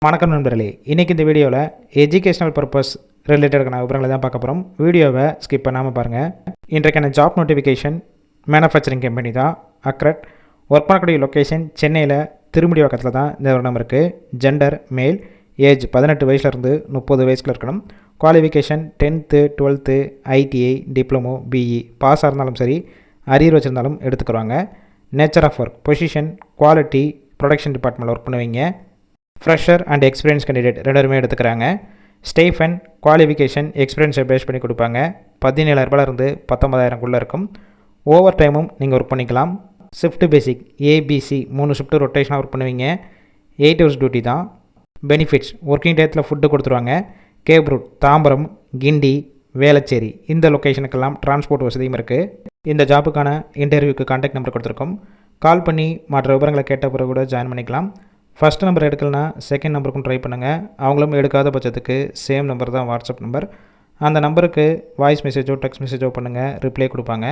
வணக்கம் நண்பர்களே, இன்றைக்கி இந்த வீடியோவில் எஜுகேஷனல் பர்பஸ் ரிலேட்டடான விவரங்களை தான் பார்க்க போகிறோம். வீடியோவை ஸ்கிப் பண்ணாமல் பாருங்கள். இன்றைக்கான ஜாப் நோட்டிஃபிகேஷன் மேனுஃபேக்சரிங் கம்பெனி தான் அக்ரட். ஒர்க் பண்ணக்கூடிய லொக்கேஷன் சென்னையில் திருமுடிவாக்கத்தில் தான் இந்த வருடம் இருக்குது. ஜெண்டர் மேல், ஏஜ் 18 வயசுலேருந்து 30 வயசுக்குள்ள இருக்கணும். Qualification 10th 12th ITI diploma BE பாஸாக இருந்தாலும் சரி, அரியர் வச்சுருந்தாலும் எடுத்துக்கிறாங்க. Nature of work position quality production டிபார்ட்மெண்ட்டில் ஒர்க் பண்ணுவீங்க. ஃப்ரெஷர் அண்ட் எக்ஸ்பீரியன்ஸ் கேண்டிடேட் ரெண்டுமே எடுத்துக்கிறாங்க. ஸ்டேஃபன் குவாலிஃபிகேஷன் எக்ஸ்பீரியன்ஸை பேஸ் பண்ணி கொடுப்பாங்க. 17,000 19,000 இருக்கும். ஓவர் டைமும் நீங்கள் ஒர்க் பண்ணிக்கலாம். ஷிஃப்ட் பேசிக் ஏபிசி 3 ஷிஃப்ட்டு ரொட்டேஷனாக ஒர்க் பண்ணுவீங்க. 8 hours டியூட்டி தான். பெனிஃபிட்ஸ் ஒர்க்கிங் டயத்தில் ஃபுட்டு கொடுத்துருவாங்க. கேப்ரூட், தாம்பரம், கிண்டி, வேளச்சேரி இந்த லொக்கேஷனுக்கெல்லாம் டிரான்ஸ்போர்ட் வசதியும் இருக்குது. இந்த ஜாப்புக்கான இன்டர்வியூக்கு கான்டாக்ட் நம்பர் கொடுத்துருக்கோம். கால் பண்ணி மற்ற விவரங்களை கேட்ட பிறகு கூட ஜாயின் பண்ணிக்கலாம். ஃபஸ்ட் நம்பர் எடுக்கலனா செகண்ட் நம்பருக்கும் ட்ரை பண்ணுங்கள். அவங்களும் எடுக்காத பட்சத்துக்கு சேம் நம்பர் தான் வாட்ஸ்அப் நம்பர். அந்த நம்பருக்கு வாய்ஸ் மெசேஜோ டெக்ஸ்ட் மெசேஜோ பண்ணுங்கள், ரிப்ளை கொடுப்பாங்க.